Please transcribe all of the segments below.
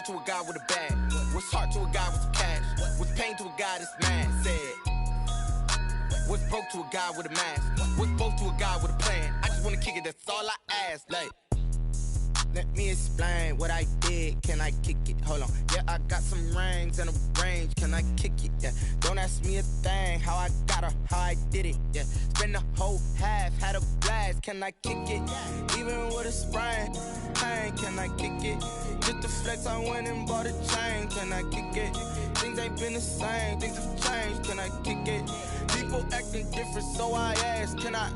to a guy with a bag? What's heart to a guy with some cash? What's pain to a guy that's mad? Said. What's broke to a guy with a mask? What's both to a guy with a plan? I just wanna kick it, that's all I ask. Like, let me explain what I did. Can I kick it? Hold on. Yeah, I got some rings and a range. Can I kick it? Yeah. Don't ask me a thing. How I got her, how I did it. Yeah. Spend the whole half, had a blast. Can I kick it? Even with a sprain. Pain, can I kick it? Just to flex, I went and bought a chain. Can I kick it? Things ain't been the same. Things have changed. Can I kick it? People acting different, so I ask. Can I?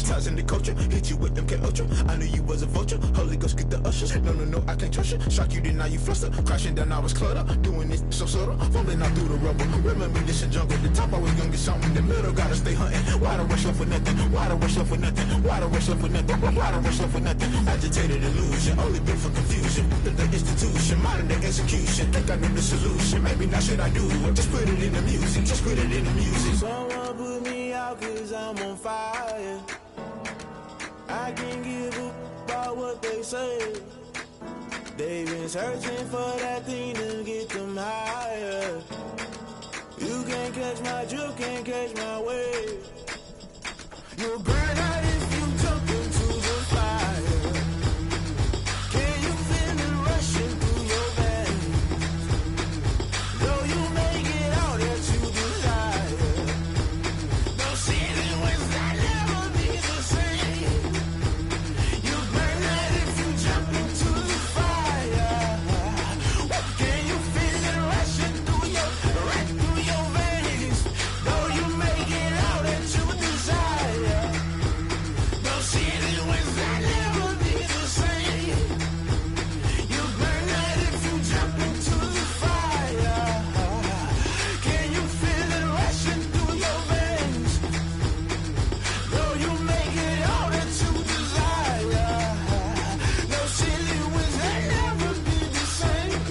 the ties in the culture, hit you with them K Ultra. I knew you was a vulture, Holy Ghost get the ushers. No, I can't trust you. Shock you, then now you fluster. Crashing down, I was cluttered. Doing this so subtle, fumbling out through the rubble. Remember this in jungle, the top always gonna get something. The middle gotta stay hunting. Why the rush left for nothing? Why the rush left for nothing? Why the rush left for nothing? Why the rush left for nothing? Agitated illusion, only built for confusion. The institution, modern day execution. Think I know the solution. Maybe not should I do it? Just put it in the music. Just put it in the music. Someone put me out 'cause I'm on fire. I can't give up about what they say. They've been searching for that thing to get them higher. You can't catch my drift, can't catch my wave. You'll burn out if you jump into the fire. Can you feel it rushing through your veins? Though you make it out that you desire. No ceiling wins, I'll never be the same. You burn out if you jump into the fire. Can you feel it rushing through your veins? Though you make it out that you desire. No ceiling wins, I'll never be the same. You burn out if you jump into the fire. Can you feel it rushing through your veins? Though you make it all that you desire. No silly wins, I'll never be the same.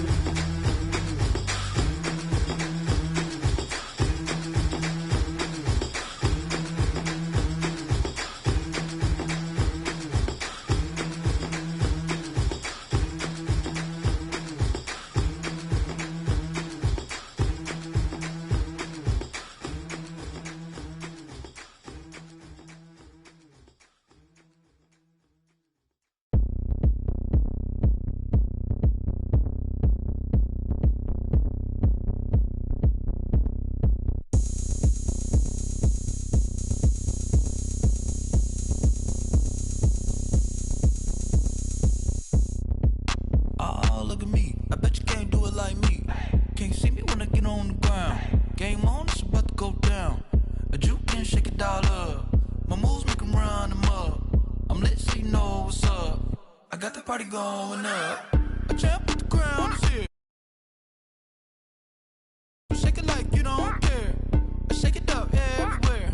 Oh, look at me. I bet you can't do it like me. Can't see me when I get on the ground. Game on, it's about to go down. A juke can shake it all up. My moves make 'em run them up. I'm lit so you know what's up. I got the party going up. A champ with the crown is here. Shake it like you don't care. I shake it up everywhere.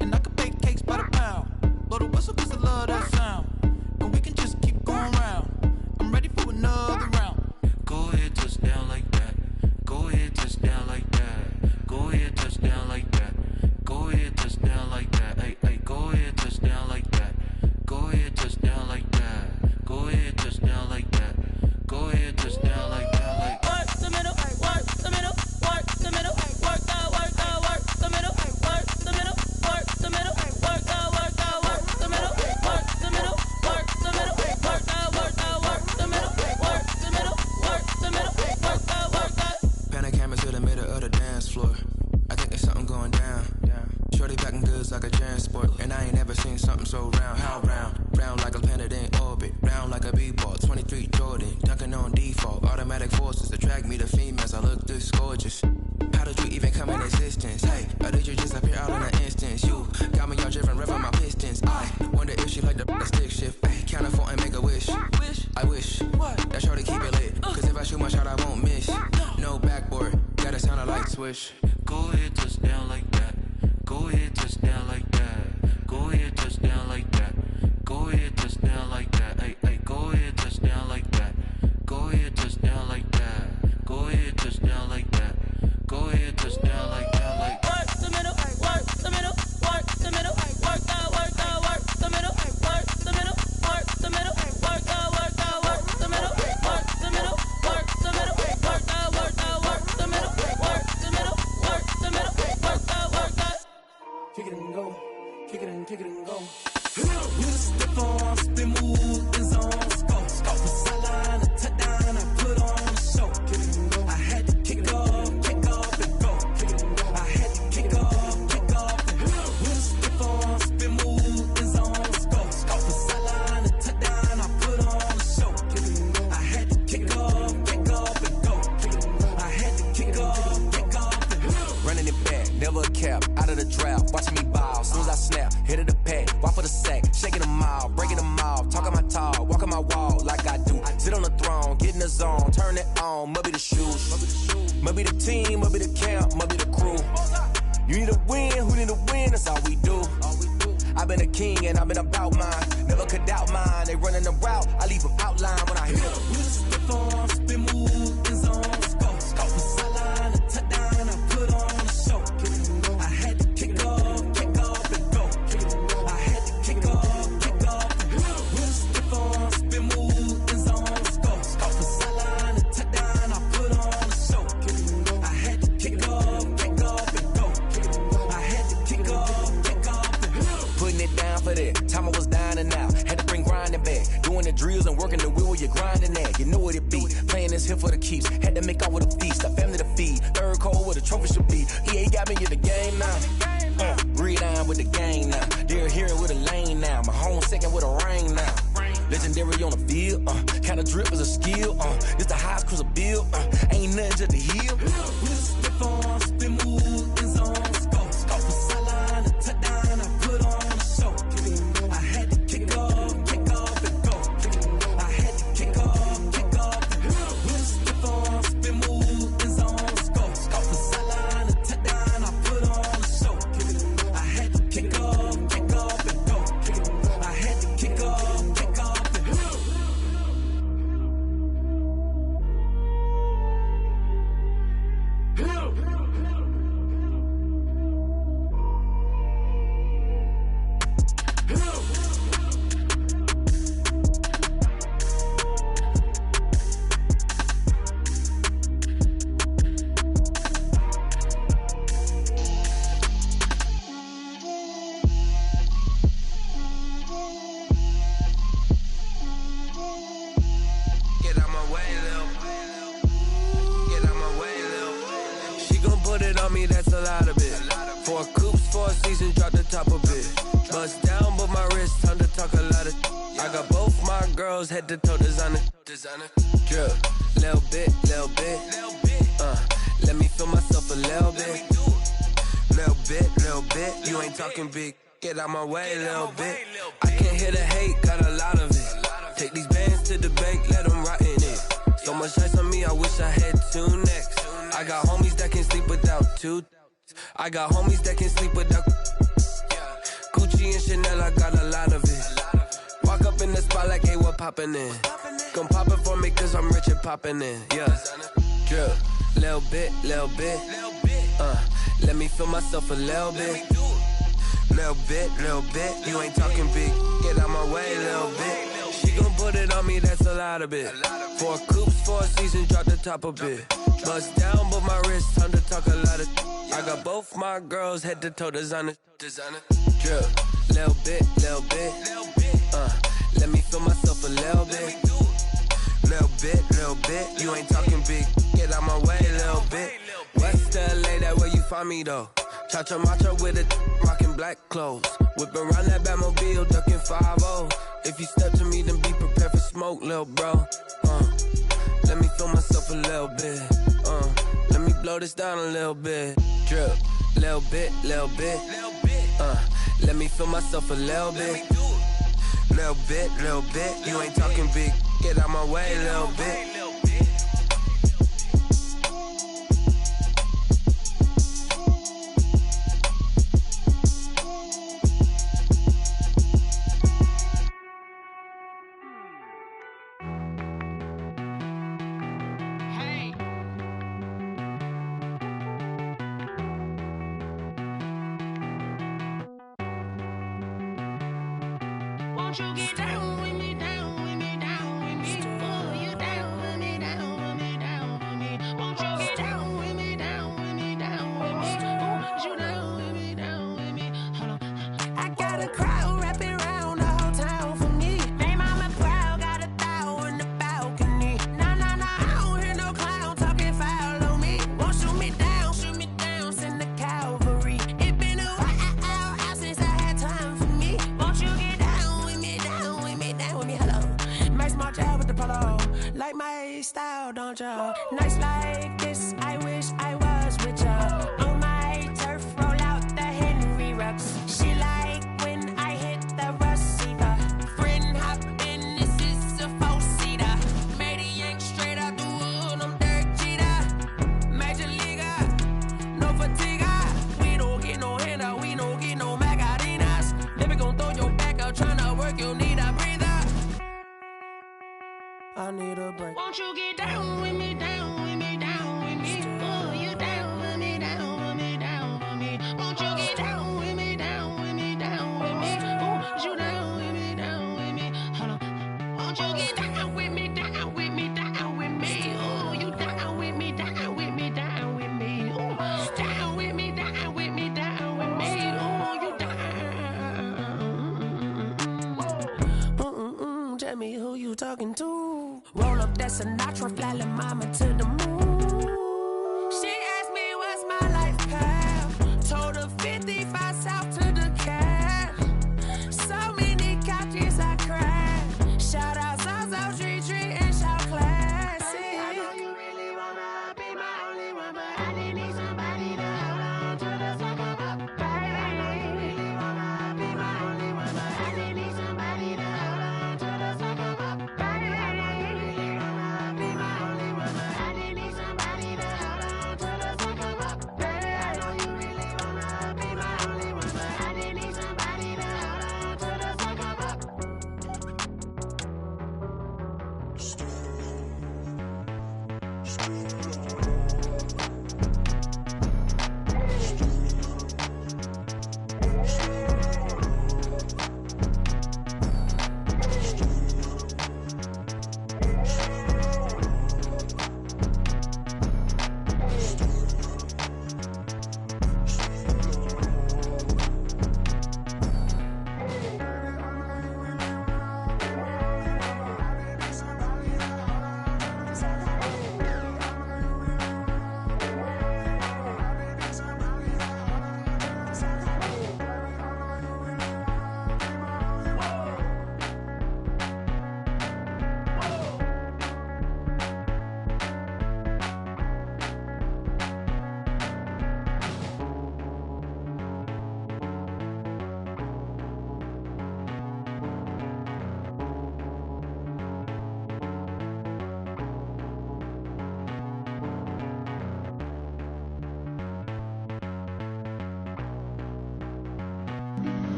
And I can bake cakes by the pound. Blow the whistle 'cause I love that sound. And we can just keep going round. I'm ready for another round. Go ahead, touch down like that. Go ahead, touch down like that. Go ahead, touch down like that. Go ahead, touch down like that. Hey, go ahead, touch down like that. Go ahead, touch down like that. Go ahead, touch down like that. Go ahead, touch down like that. Like work the middle, work the middle, work the middle, work the middle, work the middle, work the middle, work the middle, work the middle, work the middle, work the middle, work the middle, work the middle, work the. Pan a camera to the middle of the dance floor. I think there's something going down. Shorty packing goods like a transport, and I ain't never seen something so round. How round? Round like a planet in orbit, round like a b-ball. 23 Jordan, dunking on default. Automatic forces attract me to females. I look this gorgeous. How did you even come in existence? Hey, or did you just appear out in an instance? You got me all driven, revving my pistons. I wonder if she like the stick shift. Ay, count a four and make a wish. I wish that shorty keep it lit. 'Cause if I shoot my shot, I won't miss. No backboard, gotta sound a light switch. Go ahead, touch down like that. Go ahead, touch down like that. Go ahead, touch down like that. Go ahead, touch down like that. Hey, go ahead, touch down like that. Go ahead, touch down like that. Go ahead, touch down like that. Go ahead, touch down like that. Like work the middle, work the middle, work the middle, work the middle, work the middle, work the middle, work the middle, work the middle, work the middle, work the middle, work the middle, work the middle, work the middle, work the middle, work the. Kick it and go. the zone, turn it on, must be the shoes. Must be the team, must be the camp, must be the crew. You need a win, who need a win, that's all we do. I've been a king and I've been about mine. Never could doubt mine, they running the route, I leave them outline when I hear them. We step on, spin move, in zone, go. From sideline to touchdown, I put on a show. I had to kick off and go. I had to kick off and go. We step on, spin move, in zone, go. From sideline to touchdown, I put on a show. I had to kick off and go. I had to kick off and go. Putting it down for that, time I was dying and out. Had to bring grinding back, doing the drills and working the wheel where you're grinding at. You know what it be, playing this here for the keeps. Had to make out with a feast, a family to feed. Third cold where the trophy should be. EA got me in the game now. Read on with the game now. They're hearing with a lane now. My home second with a ring now. Legendary on the field, kind of drip is a skill. This the highest cruiser bill, ain't nothing just to heal. We step on, spin move, in zone, go. From sideline to touchdown, I put on a show. I had to kick off and go. I had to kick off and go. We step on, spin move, in zone, go. From sideline to touchdown, I put on a show. I had to kick off and go. I had to kick off and go. Get out my way, Lil. Get out my way, Lil. She gon' put it on me, that's a lot of it. 4 coops, 4 seasons, drop the top a bit. Bust down, but my wrist, time to talk a lot of. I got both my girls, head to toe designer. Drip, little bit. Let me feel myself a little bit. Little bit. You ain't talking big. Get out my way, little bit. I can't hear the hate, got a lot of it. Take these bands to the bank, let them rot in it. So much ice on me, I wish I had 2 necks. I got homies that can sleep without 2. I got homies that can sleep without Gucci and Chanel, I got a lot of it. Walk up in the spot like, hey, what poppin' in? Come pop it for me, cause I'm rich and poppin' in. Yeah, drip, little bit. Let me feel myself a little bit. Little bit. You ain't talking big. Get out my way, little bit. She gon' put it on me, that's a lot of it. 4 coops, 4 seasons, drop the top a bit. Bust down, but my wrist, time to talk a lot of. I got both my girls, head to toe designer. Drip, little bit. Let me feel myself a little bit. Little bit. You ain't talking big. Get out my way, little bit. West LA, that where you find me though. Cha-cha macha with it, rockin' black clothes. Whip around that Batmobile, duckin' 5-0. If you step to me, then be prepared for smoke, lil' bro. Let me feel myself a little bit. Let me blow this down a little bit. Drip, little bit. Let me feel myself a little bit. Little bit. You ain't talking big. Get out my way, little bit. Won't you get down with me, down with me, down with me? Pull you down with me, down with me, down with me. Won't you get down with me, down with me, down with me? Won't you down with me, down with me? Hold on. I got a crowd wrapping around the whole town for me. They mama proud, got a thou in the balcony. Nah, I don't hear no clown talking foul on me. Won't shoot me down, send the cavalry. It been a while since I had time for me. Won't you get down with me, down with me, down with me? Hello. Max March out with the polo. Like my style, don't ya? Nights like this, I wish I was with ya. On my turf, roll out the Henry Rux. She like when I hit the receiver. Friend hop in, this is a 4-seater. Made a yank straight I need a break. Won't you get down with me, down with me, down with me? Oh, you down with me, down with me, down with me. Won't you get down with me, down with me, down with me? Oh, you down with me, down with me? Hold on. Won't you get down with me, down with me, down with me? Oh, you down with me, down with me, down with me? Oh, down with me, down with me, down with me? Oh, you down. Tell me who you talking to. Roll up that Sinatra, fly la mama to the moon. She asked me what's my life path. Told her 55 south to the cab. So many couches I cried. Shout out South Street and shout classic. I know you really wanna be my only one, but I didn't need somebody to hold on to the second up. I know you really wanna be my only one, but I didn't need somebody to hold on to the second up. I know you really wanna be my only one, but I didn't need somebody to hold on to the second up. Baby, I know you really wanna be my only one, but I didn't need somebody to hold on to the second up.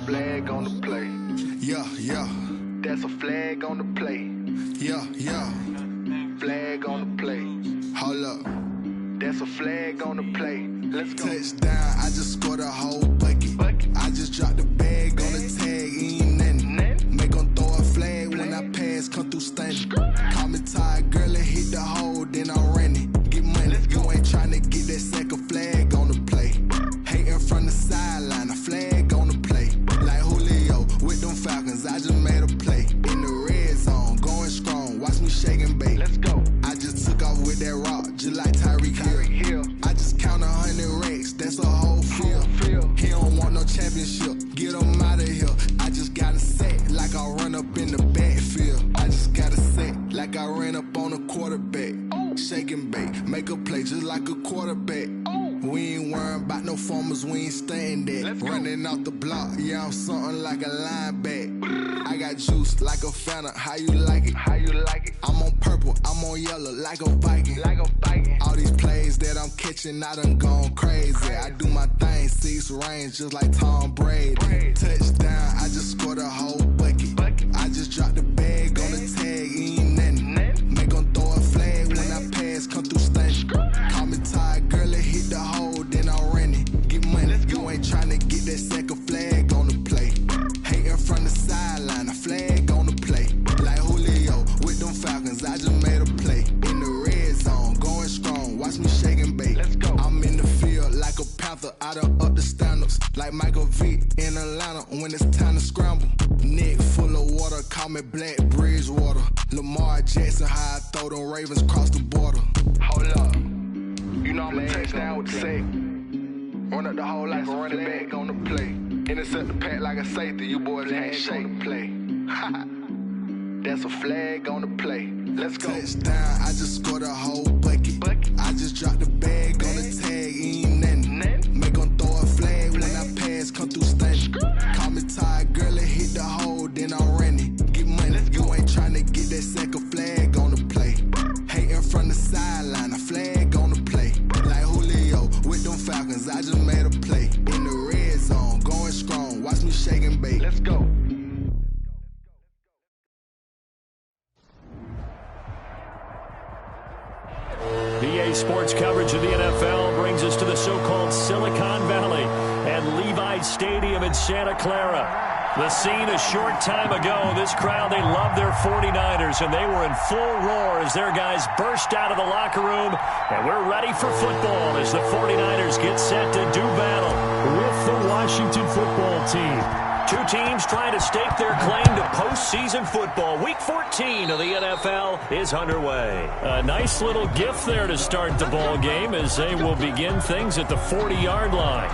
Flag on the play. Yeah, yeah, That's a flag on the play. yeah, yeah. Flag on the play. Hold up. That's a flag on the play. Let's go. Touchdown, I just scored a whole bucket. I just dropped the bag on the tag, ain't nothing. Make 'em throw a flag when I pass, come through stunning. Call me tired, girl, and hit the hole, then I'm running. Get money, you ain't tryna get that second flag on the play. Hating from the sideline, a flag on the play. Like Julio with them Falcons, I just made a play. In the red zone, going strong, watch me shake and bake. Let's go. I just took off with that rock, just like Tyreek Hill. I just count 100 racks, that's a whole field. He don't want no championship, get him out of here. I just got a set, like I run up in the backfield. I just got a set, like I ran up on a quarterback. Shake and bake, make a play just like a quarterback. We ain't worrying about no formers, we ain't staying there. Running off the block, yeah, I'm something like a lineback. I got juice like a Fanta, how you like it? How you like it? I'm on purple, I'm on yellow, like a Viking. Like a Viking. All these plays that I'm catching, I done gone crazy. I do my thing, 6 range, just like Tom Brady. Touchdown, I just scored a whole bucket. I just dropped the bag on the tag, ain't nothing. Make 'em throw a flag when I pass, come through stunning. Call me tired, girl, and hit the hole, then I'm running. Get money, you ain't tryna get that second flag on the play. Hating from the sideline, a flag on the play. Like Julio with them Falcons, I just made a play. In the red zone, going strong, watch me shake and bake. Let's go. I'm in the field like a Panther, I done up the standards. Like Michael Vick in Atlanta when it's time to scramble. Neck full of water, call me Black Bridgewater. Lamar Jackson, how I throw them Ravens cross the border. Hold up. You know I'm a touchdown with the sack. Run up the hole like a running back on the play. Intercept the pack like a safety. You boys ain't shake the play. That's a flag on the play. Let's go. Touchdown, I just scored a whole bucket. I just dropped the bag on the tag, ain't nothing. Make 'em throw a flag when I pass, come through stunning. Call me tired, girl, and hit the hole, then I'm running. Get money, you ain't tryna get that second flag on the play. Hating from the sideline, a flag on the play. Like Julio with them Falcons, I just made a play. In the red zone, going strong, watch me shake and bake. Let's go. Today's sports coverage of the NFL brings us to the so-called Silicon Valley and Levi's Stadium in Santa Clara. The scene a short time ago, this crowd, they love their 49ers, and they were in full roar as their guys burst out of the locker room. And we're ready for football as the 49ers get set to do battle with the Washington football team. Two teams trying to stake their claim to postseason football. Week 14 of the NFL is underway. A nice little gift there to start the ball game as they will begin things at the 40-yard line.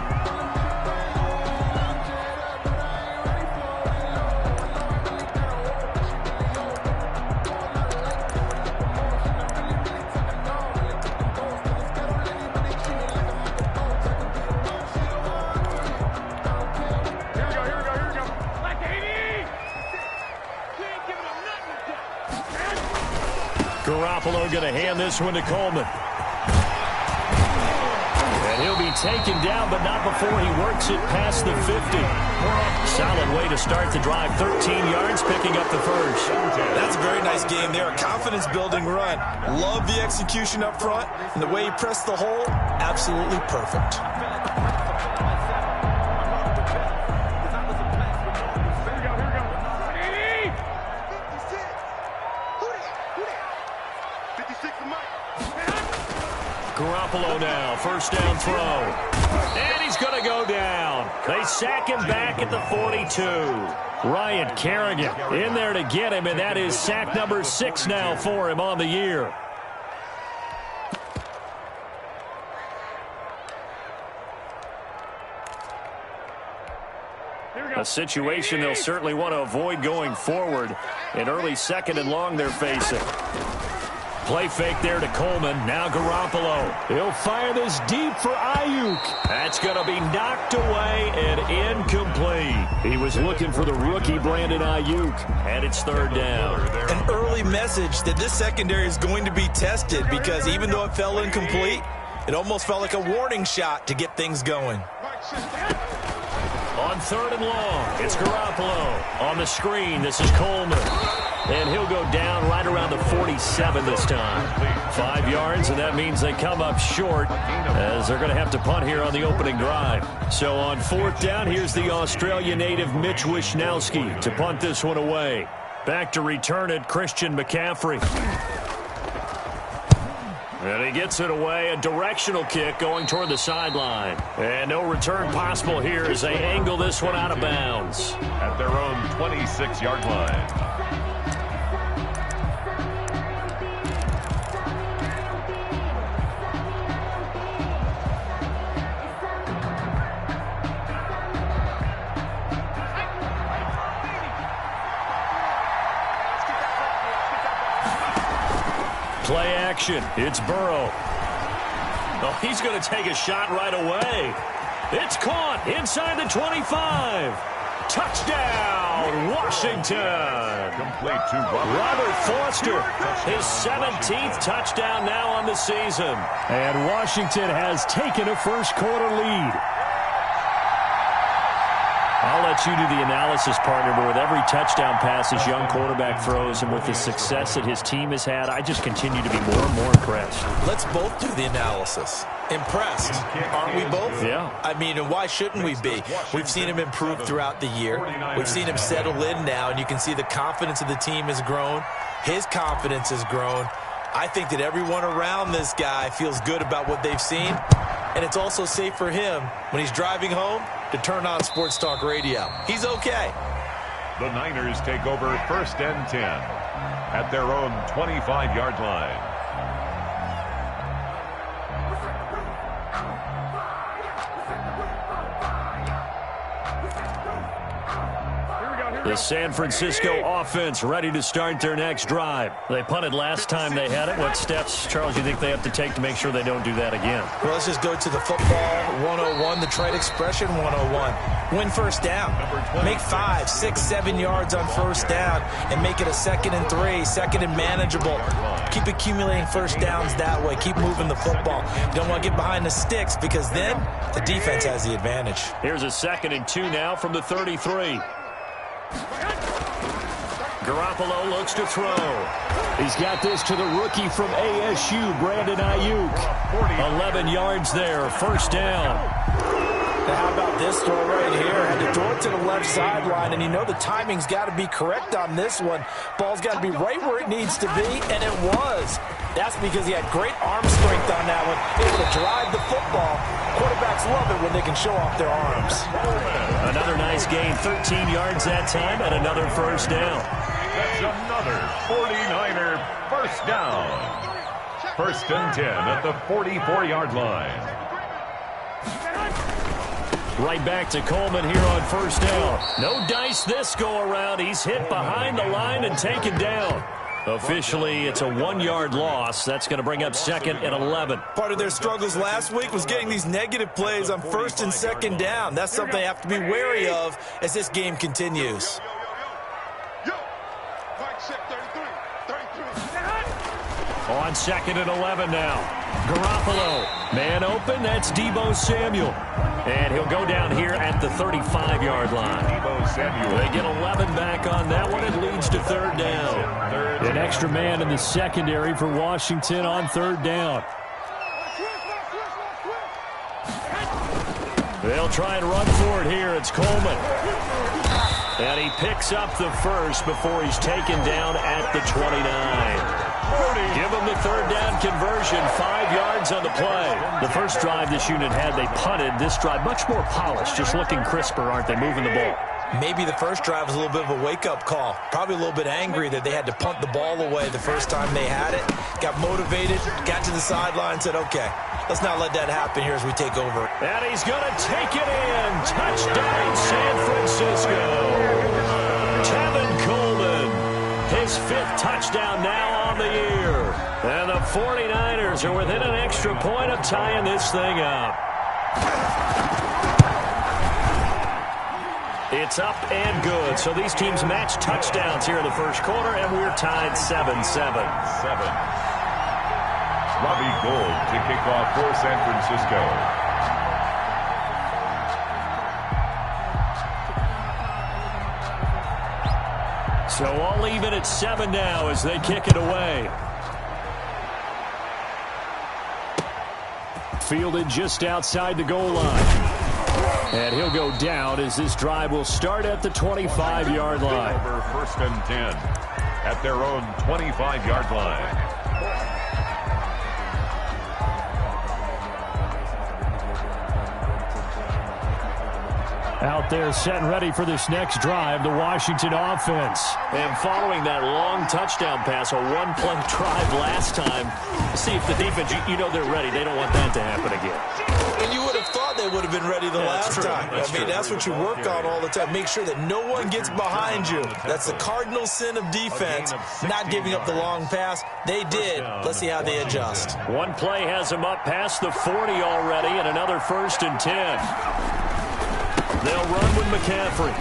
Garoppolo going to hand this one to Coleman. And he'll be taken down, but not before he works it past the 50. Solid way to start the drive. 13 yards, picking up the first. That's a very nice game there. A confidence-building run. Love the execution up front. And the way he pressed the hole, absolutely perfect. Garoppolo now, first down throw. And he's going to go down. They sack him back at the 42. Ryan Kerrigan in there to get him, and that is sack number 6 now for him on the year. A situation they'll certainly want to avoid going forward. An early second and long they're facing. Play fake there to Coleman. Now Garoppolo. He'll fire this deep for Ayuk. That's going to be knocked away and incomplete. He was looking for the rookie Brandon Ayuk. And it's third down. An early message that this secondary is going to be tested because even though it fell incomplete, it almost felt like a warning shot to get things going. On third and long, it's Garoppolo. On the screen, this is Coleman. And he'll go down right around the 47 this time. 5 yards, and that means they come up short as they're going to have to punt here on the opening drive. So on fourth down, here's the Australia native Mitch Wishnowsky to punt this one away. Back to return it, Christian McCaffrey. And he gets it away, a directional kick going toward the sideline. And no return possible here as they angle this one out of bounds. At their own 26-yard line. Play action. It's Burrow. Oh, he's going to take a shot right away. It's caught inside the 25. Touchdown, Washington. Complete to Robert Foster. His 17th touchdown now on the season. And Washington has taken a first-quarter lead. I'll let you do the analysis, partner, but with every touchdown pass his young quarterback throws and with the success that his team has had, I just continue to be more and more impressed. Let's both do the analysis. Impressed, aren't we both? Yeah. I mean, and why shouldn't we be? We've seen him improve throughout the year. We've seen him settle in now, and you can see the confidence of the team has grown. His confidence has grown. I think that everyone around this guy feels good about what they've seen, and it's also safe for him when he's driving home to turn on Sports Talk Radio. He's okay. The Niners take over first and 10 at their own 25-yard line. The San Francisco offense ready to start their next drive. They punted last time they had it. What steps, Charles, do you think they have to take to make sure they don't do that again? Well, let's just go to the football 101, the trade expression 101. Win first down. Make 5, 6, 7 yards on first down and make it a 2nd and 3, 2nd and manageable. Keep accumulating first downs that way. Keep moving the football. You don't want to get behind the sticks because then the defense has the advantage. Here's a 2nd and 2 now from the 33. Garoppolo looks to throw. He's got this to the rookie from ASU, Brandon Ayuk. 11 yards there, first down. Now, how about this throw right here? Had to throw it to the left sideline, and you know the timing's got to be correct on this one. Ball's got to be right where it needs to be, and it was. That's because he had great arm strength on that one, able to drive the football. Quarterbacks love it when they can show off their arms. Another nice gain, 13 yards that time, and another first down. That's another 49er first down. First and 10 at the 44-yard line. Right back to Coleman here on first down. No dice this go-around. He's hit behind the line and taken down. Officially, it's a 1-yard loss. That's going to bring up second and 11. Part of their struggles last week was getting these negative plays on first and second down. That's something they have to be wary of as this game continues. On second and 11 now. Garoppolo, man open, that's Deebo Samuel. And he'll go down here at the 35-yard line. Deebo Samuel. They get 11 back on that one. It leads to third down. An extra man in the secondary for Washington on third down. They'll try and run for it here. It's Coleman. And he picks up the first before he's taken down at the 29. Give them the third down conversion, 5 yards on the play. The first drive this unit had, they punted. This drive, much more polished, just looking crisper, aren't they, moving the ball? Maybe the first drive was a little bit of a wake-up call. Probably a little bit angry that they had to punt the ball away the first time they had it. Got motivated, got to the sideline, said, okay, let's not let that happen here as we take over. And he's going to take it in. Touchdown, San Francisco. Tevin Coleman, his 5th touchdown now on the year. And the 49ers are within an extra point of tying this thing up. It's up and good. So these teams match touchdowns here in the first quarter, and we're tied 7-7. Robbie Gould to kick off for San Francisco. So all even at 7 now as they kick it away. Fielded just outside the goal line. And he'll go down as this drive will start at the 25-yard line. Over first and 10 at their own 25-yard line. Out there set and ready for this next drive, the Washington offense. And following that long touchdown pass, a one-play drive last time, see if the defense, you know they're ready. They don't want that to happen again. And you would have thought they would have been ready the last time. That's what you work on all the time. Make sure that no one gets behind you. That's the cardinal sin of defense, not giving up the long pass. They did. Let's see how they adjust. One play has them up past the 40 already, and another first and 10. They'll run with McCaffrey.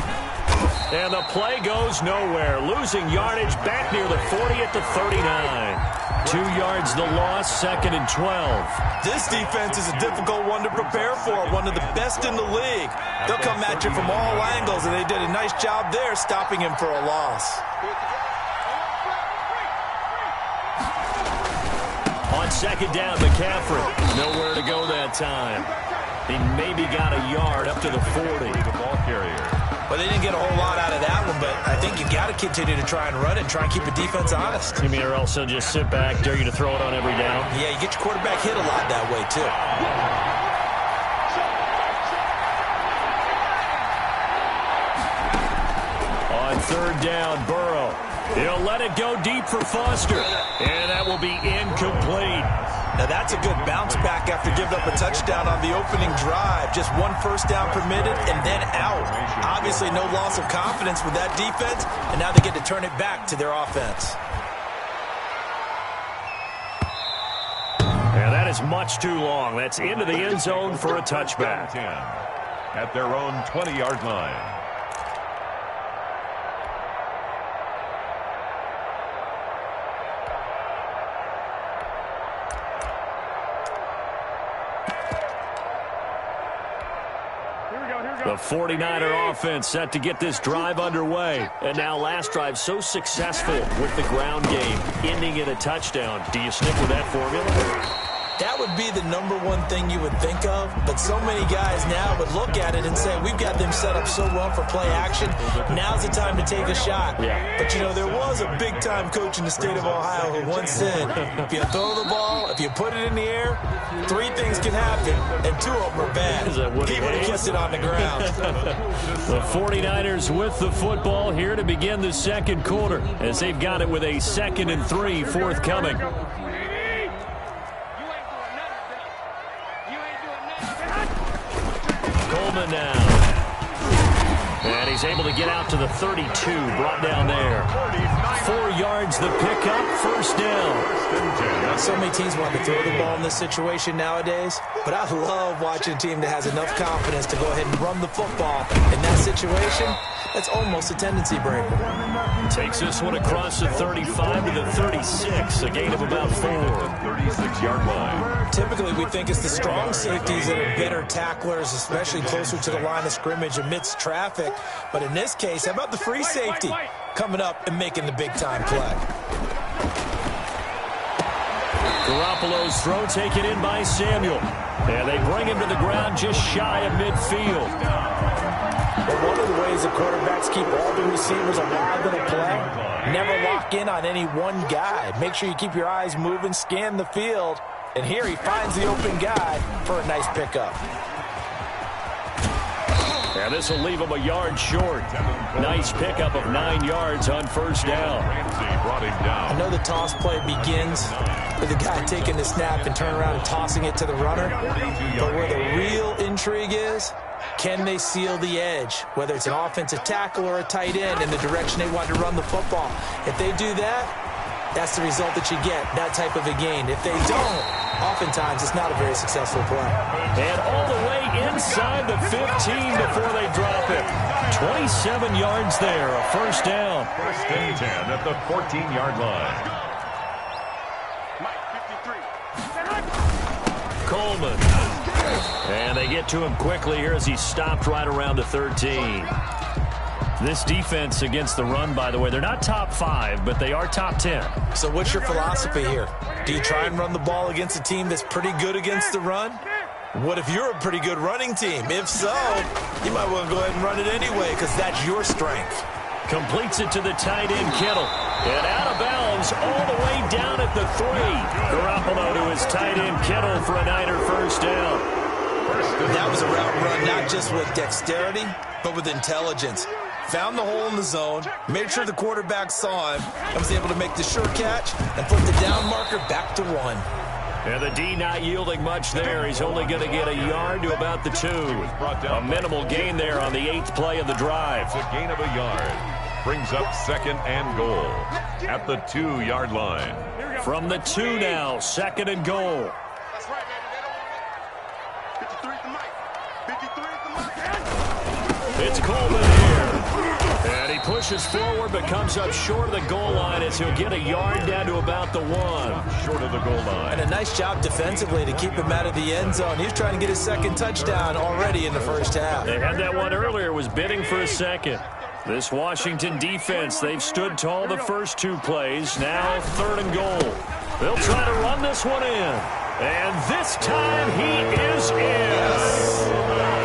And the play goes nowhere. Losing yardage back near the 40 at the 39. 2 yards the loss, second and 12. This defense is a difficult one to prepare for, one of the best in the league. They'll come at you from all angles, and they did a nice job there stopping him for a loss. On second down, McCaffrey. Nowhere to go that time. He maybe got a yard up to the 40. The ball carrier. Well, they didn't get a whole lot out of that one, but I think you got to continue to try and run it and try and keep the defense honest. You mean or else they'll just sit back, dare you to throw it on every down? Yeah, you get your quarterback hit a lot that way, too. On third down, Burrow. He'll let it go deep for Foster. And that will be incomplete. Now, that's a good bounce back after giving up a touchdown on the opening drive. Just one first down permitted and then out. Obviously, no loss of confidence with that defense, and now they get to turn it back to their offense. Yeah, that is much too long. That's into the end zone for a touchback. 10 at their own 20-yard line. Here we go. The 49er offense set to get this drive underway. And now last drive so successful with the ground game, ending in a touchdown. Do you stick with that formula? That would be the number one thing you would think of, but so many guys now would look at it and say, we've got them set up so well for play action, now's the time to take a shot. Yeah. But, you know, there was a big-time coach in the state of Ohio who once said, if you throw the ball, if you put it in the air, 3 things can happen, and 2 of them are bad. He would have kept it on the ground. The 49ers with the football here to begin the second quarter, as they've got it with a 2nd and 3 forthcoming. Now. And he's able to get out to the 32, brought down there. 4 yards the pickup, first down. So many teams want to throw the ball in this situation nowadays, but I love watching a team that has enough confidence to go ahead and run the football. In that situation, that's almost a tendency breaker. Takes this one across the 35 to the 36, a gain of about 4. 36-yard line. Typically, we think it's the strong safeties that are better tacklers, especially closer to the line of scrimmage amidst traffic. But in this case, how about the free safety coming up and making the big-time play? Garoppolo's throw taken in by Samuel. And they bring him to the ground just shy of midfield. But one of the ways the quarterbacks keep all the receivers alive in a play, never lock in on any one guy. Make sure you keep your eyes moving, scan the field. And here he finds the open guy for a nice pickup. And this will leave him a yard short. Nice pickup of 9 yards on first down. I know the toss play begins with the guy taking the snap and turning around and tossing it to the runner. But where the real intrigue is, can they seal the edge? Whether it's an offensive tackle or a tight end in the direction they want to run the football. If they do that, that's the result that you get, that type of a gain. If they don't, oftentimes it's not a very successful play. And all the way inside the 15 before they drop it. 27 yards there, a first down. 1st and 10 at the 14-yard line. Coleman. And they get to him quickly here as he stopped right around the 13. This defense against the run, by the way, they're not top 5, but they are top 10. So what's your philosophy here? Do you try and run the ball against a team that's pretty good against the run? What if you're a pretty good running team? If so, you might want to go ahead and run it anyway because that's your strength. Completes it to the tight end, Kittle. And out of bounds all the way down at the 3. Garoppolo to his tight end, Kittle, for a Niner first down. That was a route run not just with dexterity, but with intelligence. Found the hole in the zone, made sure the quarterback saw him, and was able to make the sure catch and put the down marker back to 1. And the D not yielding much there. He's only going to get a yard to about the 2. A minimal gain there on the 8th play of the drive. It's a gain of a yard. Brings up 2nd and goal at the 2-yard line. From the 2 now, 2nd and goal. It's Coleman here. And he pushes forward but comes up short of the goal line as he'll get a yard down to about the 1. Short of the goal line. And a nice job defensively to keep him out of the end zone. He's trying to get his 2nd touchdown already in the first half. They had that one earlier, was bidding for a 2nd. This Washington defense, they've stood tall the first 2 plays. Now 3rd and goal. They'll try to run this one in. And this time he is in.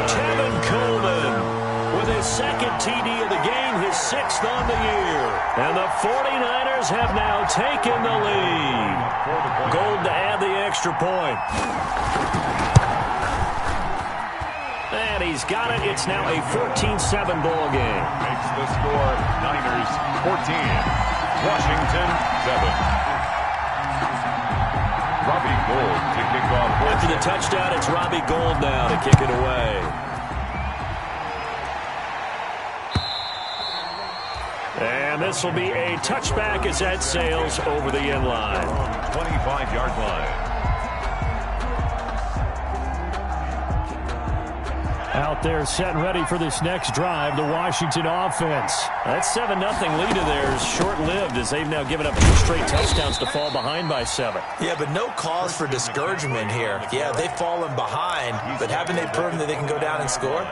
Kevin Coleman with his 2nd TD of the game, his 6th on the year. And the 49ers have now taken the lead. Gold to add the extra point. And he's got it. It's now a 14-7 ball game. Makes the score Niners 14, Washington 7. Robbie Gould to kick off. After the touchdown, it's Robbie Gould now to kick it away. And this will be a touchback as that sails over the end line. 25-yard line. Out there set and ready for this next drive, the Washington offense. That 7-0 lead of theirs short-lived as they've now given up 2 straight touchdowns to fall behind by 7. Yeah, but no cause for discouragement here. Yeah, they've fallen behind, but haven't they proven that they can go down and score?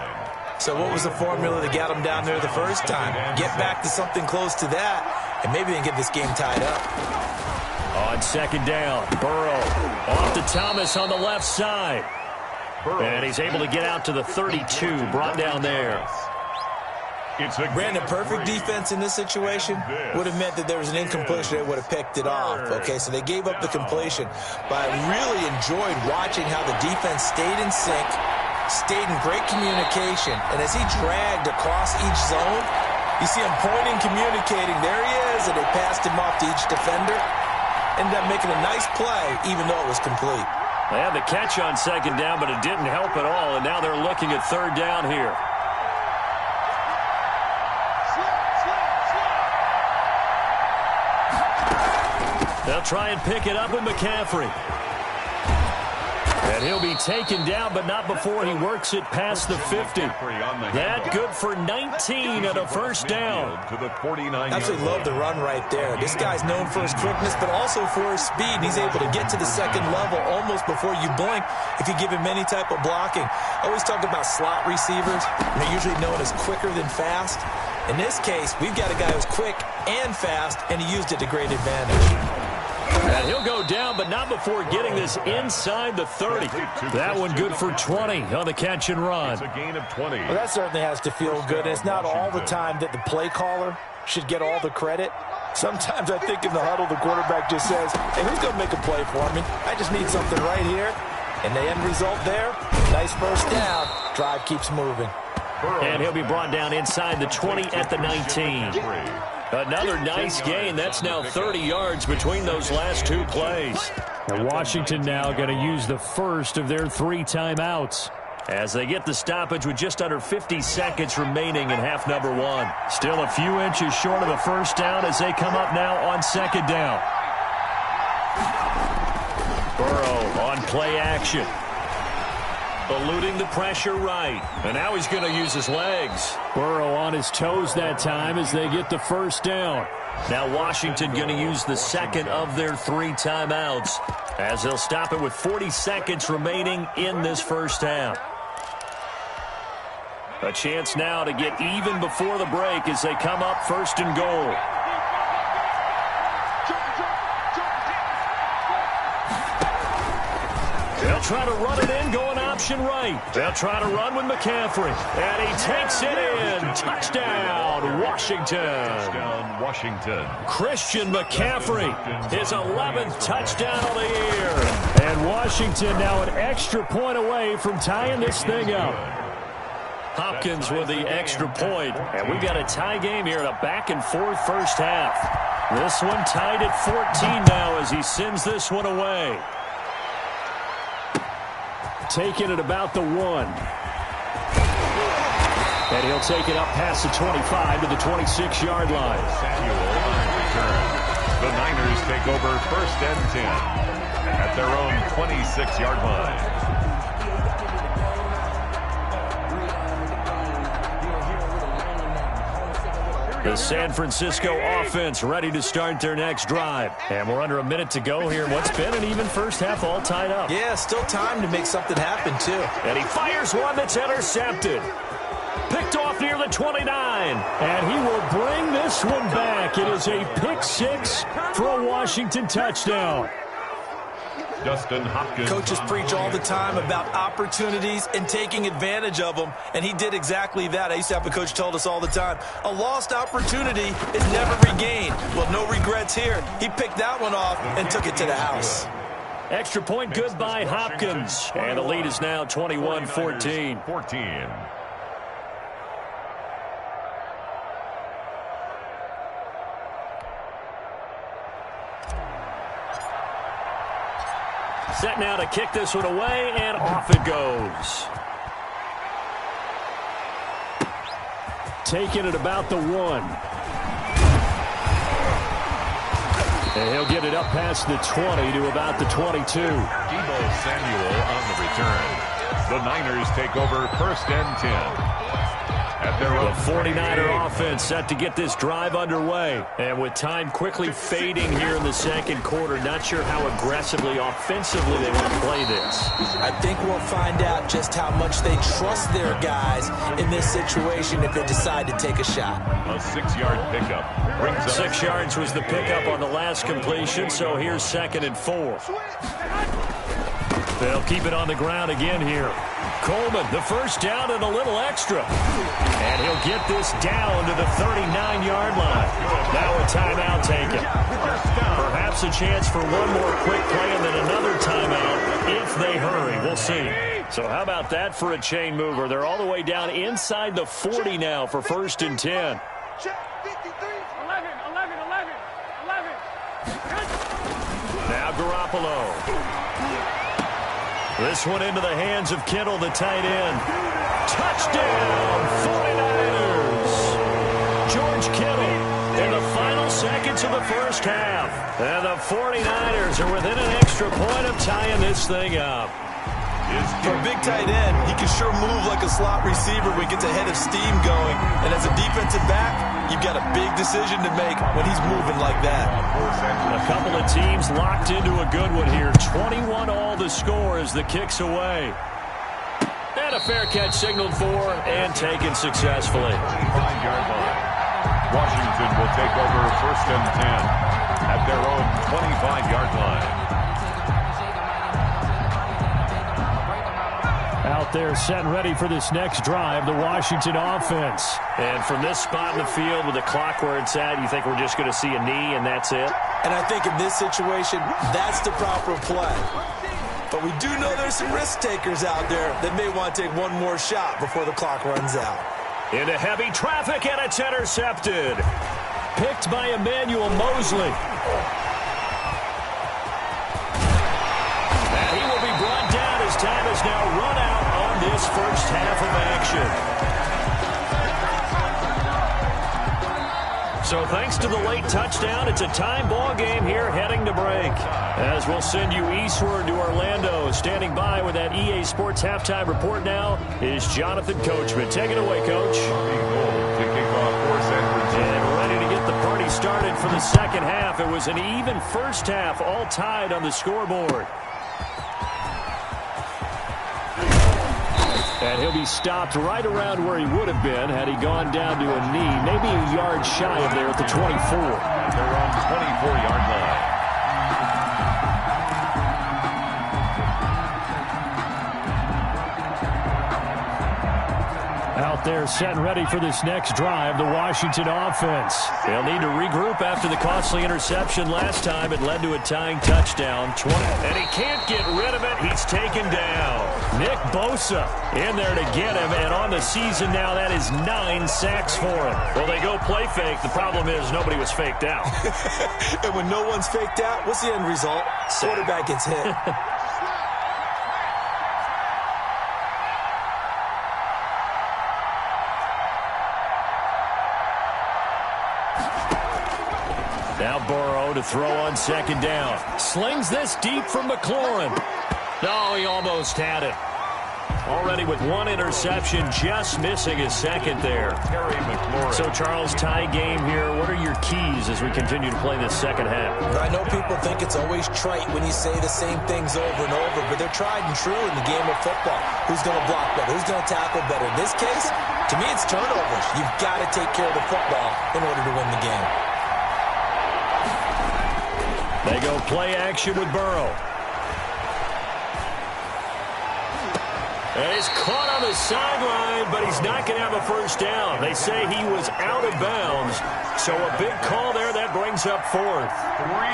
So what was the formula that got them down there the first time? Get back to something close to that, and maybe they can get this game tied up. On second down, Burrow off to Thomas on the left side. And he's able to get out to the 32, brought down there. Brandon, perfect defense in this situation would have meant that there was an incompletion. They would have picked it off. Okay, so they gave up the completion. But I really enjoyed watching how the defense stayed in sync, stayed in great communication. And as he dragged across each zone, you see him pointing, communicating. There he is, and they passed him off to each defender. Ended up making a nice play, even though it was complete. They had the catch on second down, but it didn't help at all. And now they're looking at third down here. They'll try and pick it up with McCaffrey. And he'll be taken down, but not before he works it past the 50. That good for 19 at a first down. Absolutely love the run right there. This guy's known for his quickness, but also for his speed. And he's able to get to the second level almost before you blink if you give him any type of blocking. I always talk about slot receivers. They're usually known as quicker than fast. In this case, we've got a guy who's quick and fast, and he used it to great advantage. And he'll go down, but not before getting this inside the 30. That one good for 20 on the catch and run. It's a gain of 20. Well, that certainly has to feel good. And it's not all the time that the play caller should get all the credit. Sometimes I think in the huddle, the quarterback just says, hey, who's going to make a play for me? I just need something right here. And the end result there, nice first down. Drive keeps moving. And he'll be brought down inside the 20 at the 19. Another nice gain. That's now 30 yards between those last two plays. And Washington now going to use the first of their 3 timeouts, as they get the stoppage with just under 50 seconds remaining in half number 1. Still a few inches short of the first down as they come up now on second down. Burrow on play action. Eluding the pressure right. And now he's going to use his legs. Burrow on his toes that time as they get the first down. Now Washington going to use the second of their 3 timeouts as they'll stop it with 40 seconds remaining in this first half. A chance now to get even before the break as they come up first and goal. They'll try to run it in, going option right. They'll try to run with McCaffrey. And he takes it in. Touchdown, Washington. Touchdown, Washington. Christian McCaffrey, his 11th touchdown of the year. And Washington now an extra point away from tying this thing up. Hopkins with the extra point. And we've got a tie game here in a back-and-forth first half. This one tied at 14 now as he sends this one away. Taking it about the 1. And he'll take it up past the 25 to the 26-yard line. Samuel on the return. The Niners take over first and 10 at their own 26-yard line. The San Francisco offense ready to start their next drive. And we're under a minute to go here. What's been an even first half all tied up. Yeah, still time to make something happen, too. And he fires one that's intercepted. Picked off near the 29. And he will bring this one back. It is a pick 6 for a Washington touchdown. Dustin Hopkins. Coaches preach all the time about opportunities and taking advantage of them, and he did exactly that. I used to have a coach told us all the time, a lost opportunity is never regained. Well, no regrets here. He picked that one off and took it to the house. Extra point good by Hopkins. And the lead is now 21-14. 14. Set now to kick this one away, and off it goes. Taking it about the 1. And he'll get it up past the 20 to about the 22. Deebo Samuel on the return. The Niners take over first and 10. at their The own 49er offense set to get this drive underway. And with time quickly fading here in the second quarter, not sure how aggressively, offensively they want to play this. I think we'll find out just how much they trust their guys in this situation if they decide to take a shot. A 6-yard pickup brings up 6 yards was the pickup on the last completion, so here's 2nd and 4. They'll keep it on the ground again here. Coleman, the first down and a little extra. And he'll get this down to the 39-yard line. Now a timeout taken. Perhaps a chance for one more quick play and then another timeout if they hurry. We'll see. So how about that for a chain mover? They're all the way down inside the 40 now for 1st and 10. Now Garoppolo. This one into the hands of Kittle, the tight end. Touchdown, 49ers. George Kittle in the final seconds of the first half. And the 49ers are within an extra point of tying this thing up. For a big tight end, he can sure move like a slot receiver when he gets a head of steam going. And as a defensive back, you've got a big decision to make when he's moving like that. A couple of teams locked into a good one here. 21-all the score as the kick's away. And a fair catch signaled for and taken successfully. 25-yard line. Washington will take over 1st and 10 at their own 25-yard line. Out there set and ready for this next drive, the Washington offense. And from this spot in the field with the clock where it's at, you think we're just going to see a knee and that's it? And I think in this situation, that's the proper play. But we do know there's some risk takers out there that may want to take one more shot before the clock runs out. Into heavy traffic, and it's intercepted. Picked by Emmanuel Mosley. And he will be brought down as time has now run out on this first half of action. So thanks to the late touchdown, it's a time ball game here heading to break. As we'll send you eastward to Orlando. Standing by with that EA Sports halftime report now is Jonathan Coachman. Take it away, Coach. And ready to get the party started for the second half. It was an even first half, all tied on the scoreboard. And he'll be stopped right around where he would have been had he gone down to a knee, maybe a yard shy of there at the 24. They're on 24-yard line. Out there set and ready for this next drive, the Washington offense. They'll need to regroup after the costly interception last time. It led to a tying touchdown. 20. And he can't get rid of it. He's taken down. Nick Bosa in there to get him. And on the season now, that is 9 sacks for him. Well, they go play fake. The problem is nobody was faked out. And when no one's faked out, what's the end result? Quarterback gets hit. Now Burrow to throw on second down. Slings this deep from McLaurin. No, he almost had it. Already with one interception, just missing his second there. So, Charles, tie game here. What are your keys as we continue to play this second half? I know people think it's always trite when you say the same things over and over, but they're tried and true in the game of football. Who's going to block better? Who's going to tackle better? In this case, to me, it's turnovers. You've got to take care of the football in order to win the game. They go play action with Burrow. And he's caught on the sideline, but he's not going to have a first down. They say he was out of bounds. So a big call there that brings up 4th.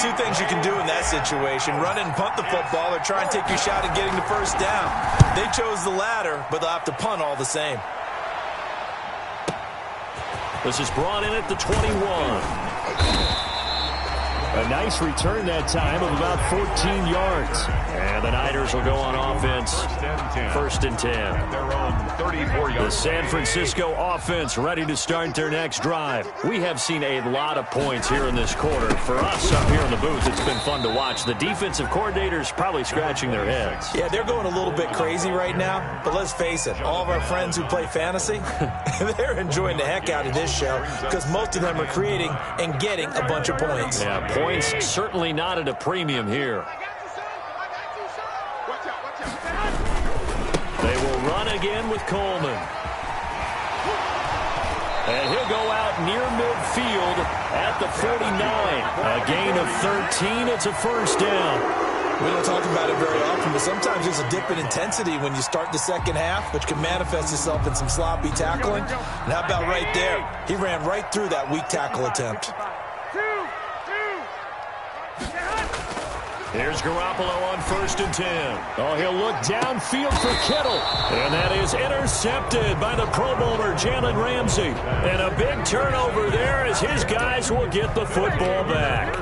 Two things you can do in that situation. Run and punt the football or try and take your shot at getting the first down. They chose the latter, but they'll have to punt all the same. This is brought in at the 21. A nice return that time of about 14 yards. And the Niners will go on offense. First and 10. The San Francisco offense ready to start their next drive. We have seen a lot of points here in this quarter. For us up here in the booth, it's been fun to watch. The defensive coordinators probably scratching their heads. Yeah, they're going a little bit crazy right now. But let's face it, all of our friends who play fantasy, they're enjoying the heck out of this show because most of them are creating and getting a bunch of points. Yeah, points certainly not at a premium here. They will run again with Coleman. And he'll go out near midfield at the 49. A gain of 13. It's a first down. We don't talk about it very often, but sometimes there's a dip in intensity when you start the second half, which can manifest itself in some sloppy tackling. And how about right there? He ran right through that weak tackle attempt. Here's Garoppolo on first and 10. Oh, he'll look downfield for Kittle. And that is intercepted by the Pro Bowler, Jalen Ramsey. And a big turnover there as his guys will get the football back.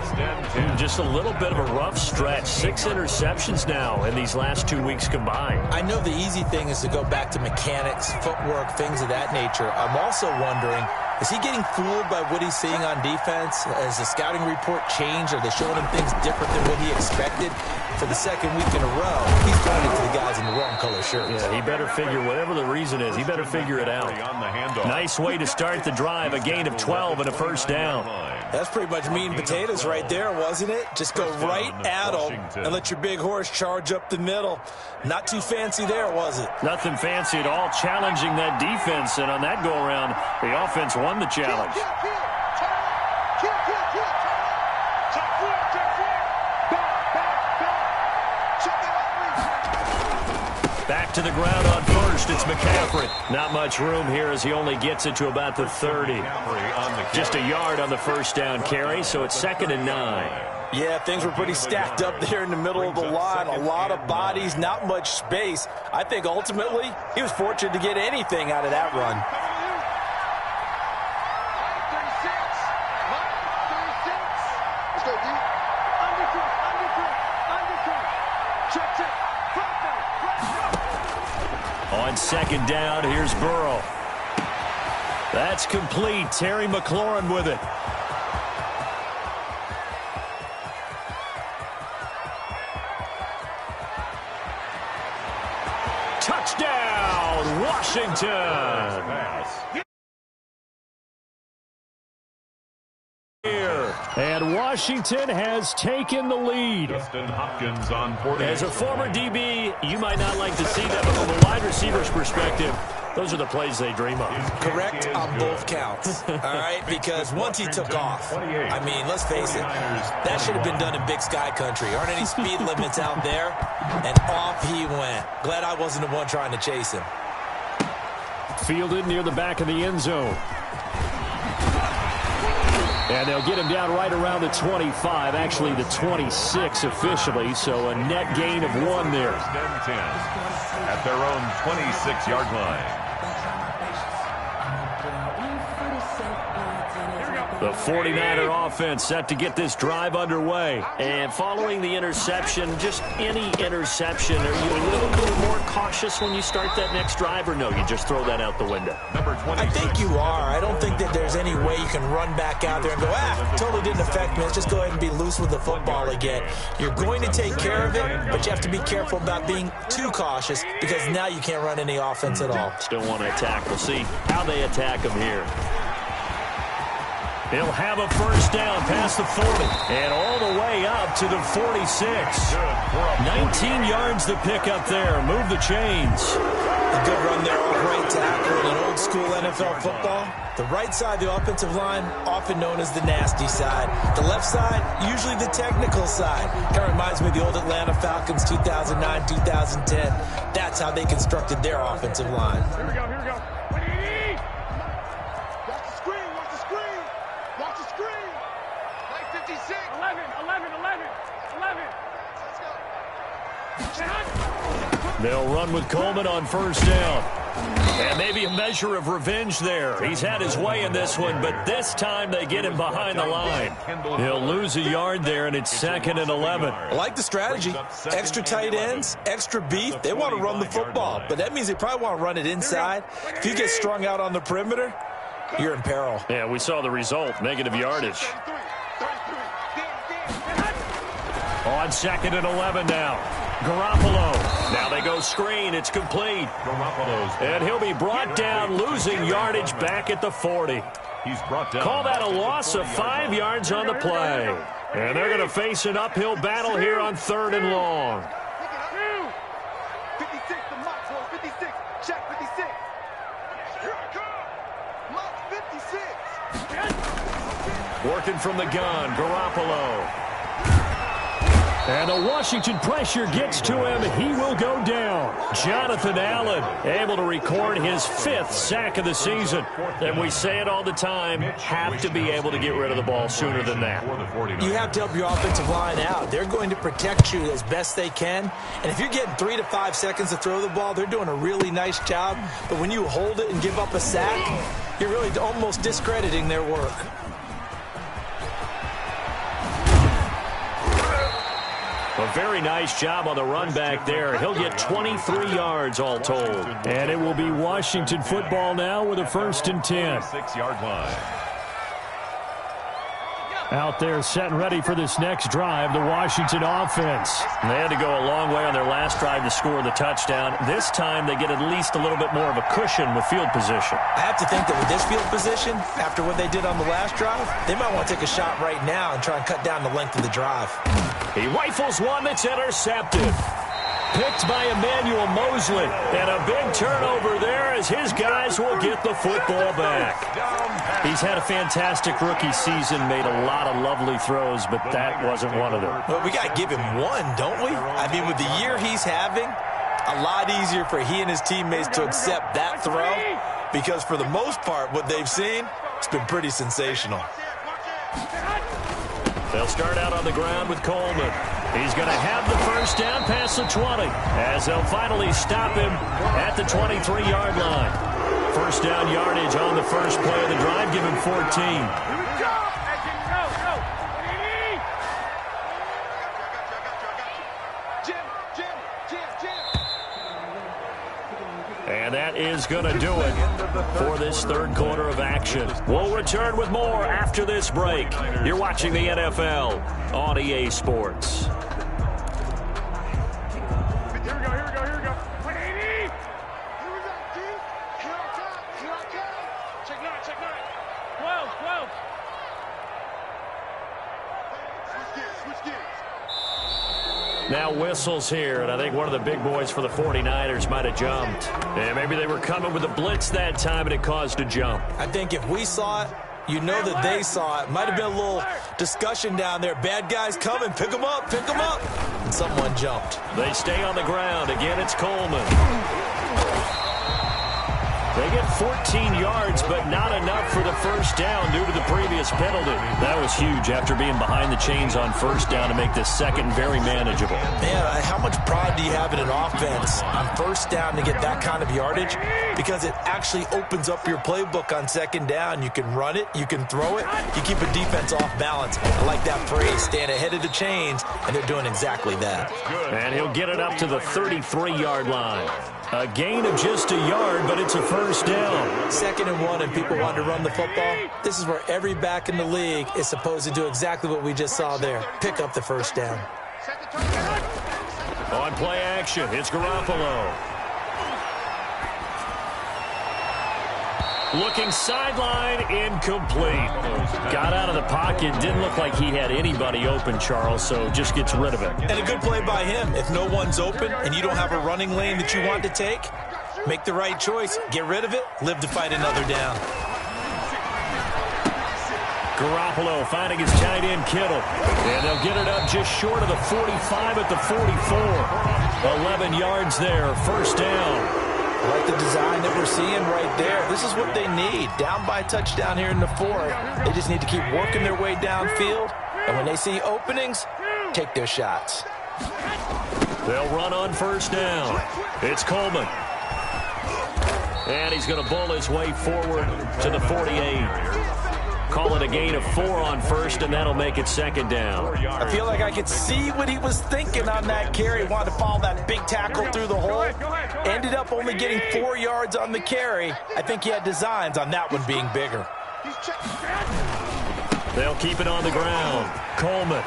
Just a little bit of a rough stretch. 6 interceptions now in these last 2 weeks combined. I know the easy thing is to go back to mechanics, footwork, things of that nature. I'm also wondering, is he getting fooled by what he's seeing on defense? Has the scouting report changed? Are they showing him things different than what he expected? For the second week in a row, he's pointing to the guys in the wrong color shirts. Yeah, he better figure, whatever the reason is, he better figure it out. Nice way to start the drive, a gain of 12 and a first down. That's pretty much meat and potatoes right there, wasn't it? Just go right at them and let your big horse charge up the middle. Not too fancy there, was it? Nothing fancy at all, challenging that defense, and on that go-around, the offense won the challenge. Back to the ground on first. It's McCaffrey. Not much room here as he only gets it to about the 30. Just a yard on the first down carry, so it's 2nd and 9. Yeah, things were pretty stacked up there in the middle of the line. A lot of bodies, not much space. I think ultimately he was fortunate to get anything out of that run. On second down, here's Burrow. That's complete. Terry McLaurin with it. Touchdown, Washington. And Washington has taken the lead. Hopkins on 40. As a former DB, you might not like to see that, but from a wide receiver's perspective, those are the plays they dream of. Correct on both counts, all right? Because once he took off, I mean, let's face it, that should have been done in Big Sky Country. Aren't any speed limits out there? And off he went. Glad I wasn't the one trying to chase him. Fielded near the back of the end zone. And they'll get him down right around the 25, actually the 26 officially, so a net gain of 1 there. At their own 26-yard line. The 49er offense set to get this drive underway. And following the interception, just any interception, are you a little bit more cautious when you start that next drive, or no, you just throw that out the window? I think you are. I don't think that there's any way you can run back out there and go, totally didn't affect me. Let's just go ahead and be loose with the football again. You're going to take care of it, but you have to be careful about being too cautious because now you can't run any offense at all. Still want to attack. We'll see how they attack him here. He'll have a first down past the 40 and all the way up to the 46. 19 yards to pick up there. Move the chains. A good run there off right tackle in an old school NFL football. The right side of the offensive line, often known as the nasty side. The left side, usually the technical side. Kind of reminds me of the old Atlanta Falcons 2009, 2010. That's how they constructed their offensive line. Here we go, here we go. They'll run with Coleman on first down. And maybe a measure of revenge there. He's had his way in this one, but this time they get him behind the line. He'll lose a yard there, and it's 2nd and 11. I like the strategy. Extra tight ends, extra beef. They want to run the football, but that means they probably want to run it inside. If you get strung out on the perimeter, you're in peril. Yeah, we saw the result, negative yardage. On 2nd and 11 now. Garoppolo. Now they go screen. It's complete. And he'll be brought down, losing yardage back at the 40. He's brought down. Call that a loss of 5 yards on the play. And they're going to face an uphill battle here on 3rd and long. 56, the Mox 56. Check 56. Here I come. Mox 56. Working from the gun, Garoppolo. And the Washington pressure gets to him. He will go down. Jonathan Allen able to record his 5th sack of the season. And we say it all the time, have to be able to get rid of the ball sooner than that. You have to help your offensive line out. They're going to protect you as best they can. And if you're getting 3 to 5 seconds to throw the ball, they're doing a really nice job. But when you hold it and give up a sack, you're really almost discrediting their work. A very nice job on the run back there. He'll get 23 yards all told. And it will be Washington football now with a 1st and 10. 6-yard line. Out there set and ready for this next drive, the Washington offense. And they had to go a long way on their last drive to score the touchdown. This time they get at least a little bit more of a cushion with field position. I have to think that with this field position, after what they did on the last drive, they might want to take a shot right now and try and cut down the length of the drive. He rifles one that's intercepted. Picked by Emmanuel Mosley. And a big turnover there as his guys will get the football back. He's had a fantastic rookie season, made a lot of lovely throws, but that wasn't one of them. Well, we got to give him one, don't we? I mean, with the year he's having, a lot easier for he and his teammates to accept that throw because for the most part, what they've seen, it's been pretty sensational. They'll start out on the ground with Coleman. He's going to have the 1st down past the 20 as they'll finally stop him at the 23-yard line. 1st down yardage on the first play of the drive, give him 14. And that is going to do it for this 3rd quarter of action. We'll return with more after this break. You're watching the NFL on EA Sports. Here we go. 180. Here we go, D. Here I come. Check 9. 12. Switch gears. Now whistles here, and I think one of the big boys for the 49ers might have jumped. And maybe they were coming with a blitz that time, and it caused a jump. I think if we saw it, you know that they saw it. Might have been a little discussion down there. Bad guys coming. Pick them up. And someone jumped. They stay on the ground. Again, it's Coleman. They get 14 yards, but not enough for the 1st down due to the previous penalty. That was huge after being behind the chains on 1st down to make this 2nd very manageable. Man, how much pride do you have in an offense on 1st down to get that kind of yardage? Because it actually opens up your playbook on 2nd down. You can run it, you can throw it, you keep a defense off balance. I like that phrase, staying ahead of the chains, and they're doing exactly that. And he'll get it up to the 33-yard line. A gain of just a yard, but it's a 1st down. 2nd and 1, and people want to run the football. This is where every back in the league is supposed to do exactly what we just saw there. Pick up the 1st down. On play action, it's Garoppolo. Looking sideline, incomplete. Got out of the pocket, didn't look like he had anybody open, Charles, so just gets rid of it. And a good play by him. If no one's open and you don't have a running lane that you want to take, make the right choice. Get rid of it. Live to fight another down. Garoppolo finding his tight end, Kittle. And they'll get it up just short of the 45 at the 44. 11 yards there, 1st down. I like the design that we're seeing right there. This is what they need. Down by a touchdown here in the 4th. They just need to keep working their way downfield. And when they see openings, take their shots. They'll run on 1st down. It's Coleman. And he's going to bull his way forward to the 48. Call it a gain of 4 on first, and that'll make it second down. I feel like I could see what he was thinking on that carry. Wanted to follow that big tackle through the hole. Ended up only getting 4 yards on the carry. I think he had designs on that one being bigger. They'll keep it on the ground. Coleman,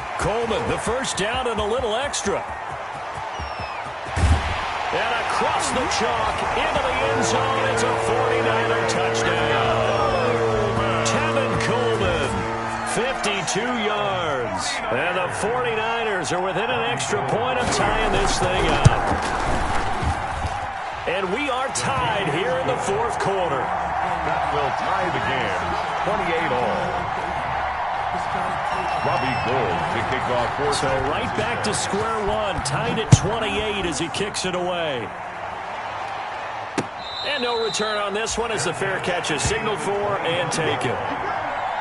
the first down and a little extra. And across the chalk into the end zone. It's a 49er touchdown. 52 yards. And the 49ers are within an extra point of tying this thing up. And we are tied here in the fourth quarter. That will tie the game. 28-all. Robbie Gould to kick off fourth. So right back to square one. Tied at 28 as he kicks it away. And no return on this one as the fair catch is signaled for and taken.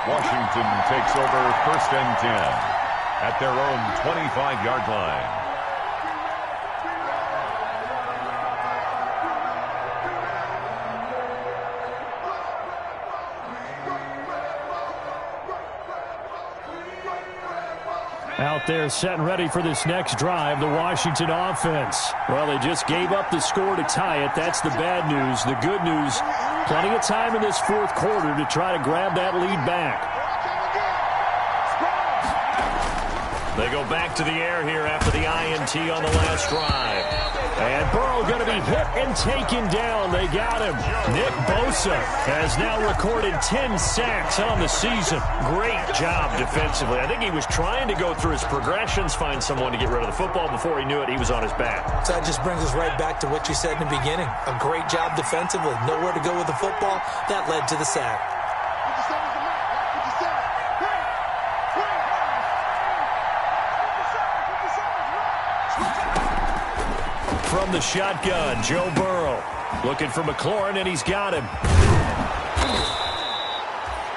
Washington takes over 1st and 10 at their own 25-yard line. Out there set and ready for this next drive, the Washington offense. Well, they just gave up the score to tie it. That's the bad news. The good news, plenty of time in this fourth quarter to try to grab that lead back. They go back to the air here after the INT on the last drive. And Burrow going to be hit and taken down. They got him. Nick Bosa has now recorded 10 sacks on the season. Great job defensively. I think he was trying to go through his progressions, find someone to get rid of the football. Before he knew it, he was on his back. So that just brings us right back to what you said in the beginning. A great job defensively. Nowhere to go with the football. That led to the sack. From the shotgun, Joe Burrow looking for McLaurin, and he's got him.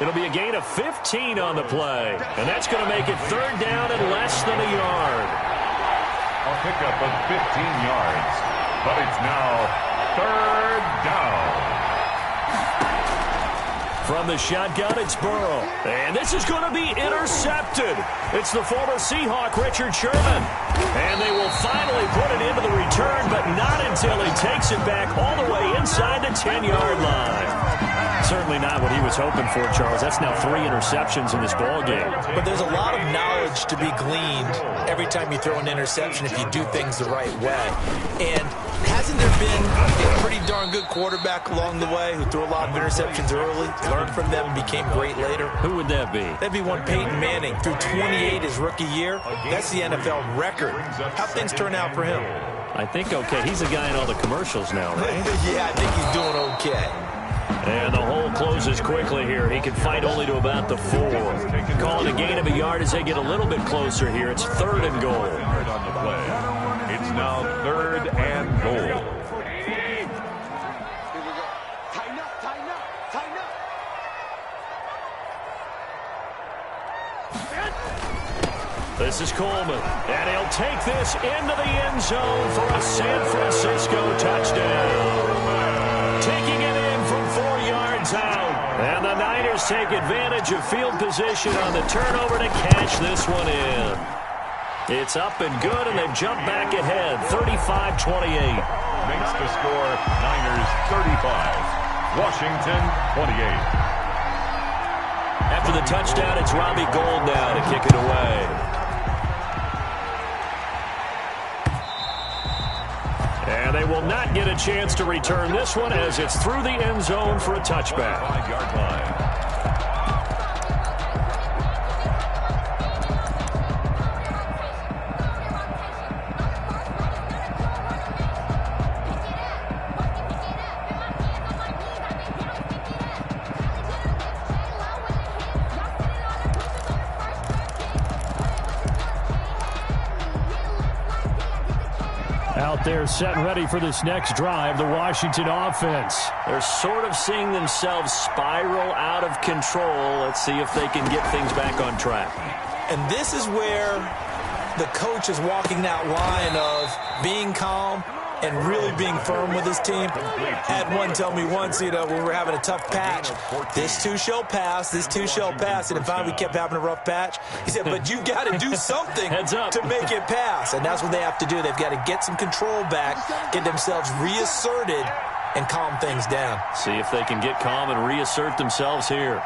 It'll be a gain of 15 on the play, and that's going to make it 3rd down and less than a yard. A pickup of 15 yards, but it's now 3rd down. From the shotgun, it's Burrow. And this is going to be intercepted. It's the former Seahawk, Richard Sherman. And they will finally put it into the return, but not until he takes it back all the way inside the 10-yard line. Certainly not what he was hoping for, Charles. That's now 3 interceptions in this ballgame. But there's a lot of knowledge to be gleaned every time you throw an interception if you do things the right way. And hasn't there been a pretty darn good quarterback along the way who threw a lot of interceptions early, learned from them, and became great later? Who would that be? That'd be one Peyton Manning. Threw 28 his rookie year. That's the NFL record. How'd things turn out for him? I think okay. He's a guy in all the commercials now, right? Yeah, I think he's doing okay. And the hole closes quickly here. He can fight only to about the 4. Calling a gain of a yard as they get a little bit closer here. It's 3rd and goal. On the play. It's now 3rd and goal. This is Coleman, and he'll take this into the end zone for a San Francisco touchdown. Taking it in from 4 yards out. And the Niners take advantage of field position on the turnover to cash this one in. It's up and good, and they've jumped back ahead, 35-28. Makes the score Niners 35, Washington 28. After the touchdown, it's Robbie Gould now to kick it away. And they will not get a chance to return this one as it's through the end zone for a touchback. 5-yard line. Out there set and ready for this next drive, the Washington offense. They're sort of seeing themselves spiral out of control. Let's see if they can get things back on track. And this is where the coach is walking that line of being calm and really being firm with his team. Had one tell me once, when we were having a tough patch, this too shall pass, this too shall pass. And finally we kept having a rough patch. He said, but you got to do something to make it pass. And that's what they have to do. They've got to get some control back, get themselves reasserted, and calm things down. See if they can get calm and reassert themselves here.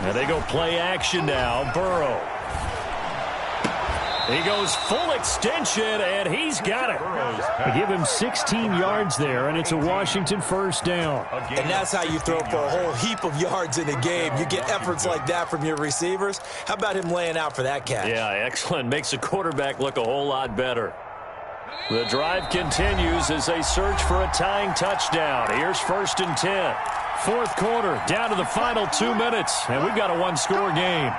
Now they go play action now. Burrow. He goes full extension, and he's got it. They give him 16 yards there, and it's a Washington first down. And that's how you throw for a whole heap of yards in a game. You get efforts like that from your receivers. How about him laying out for that catch? Yeah, excellent. Makes the quarterback look a whole lot better. The drive continues as they search for a tying touchdown. Here's 1st and 10. Fourth quarter, down to the final 2 minutes, and we've got a one-score game.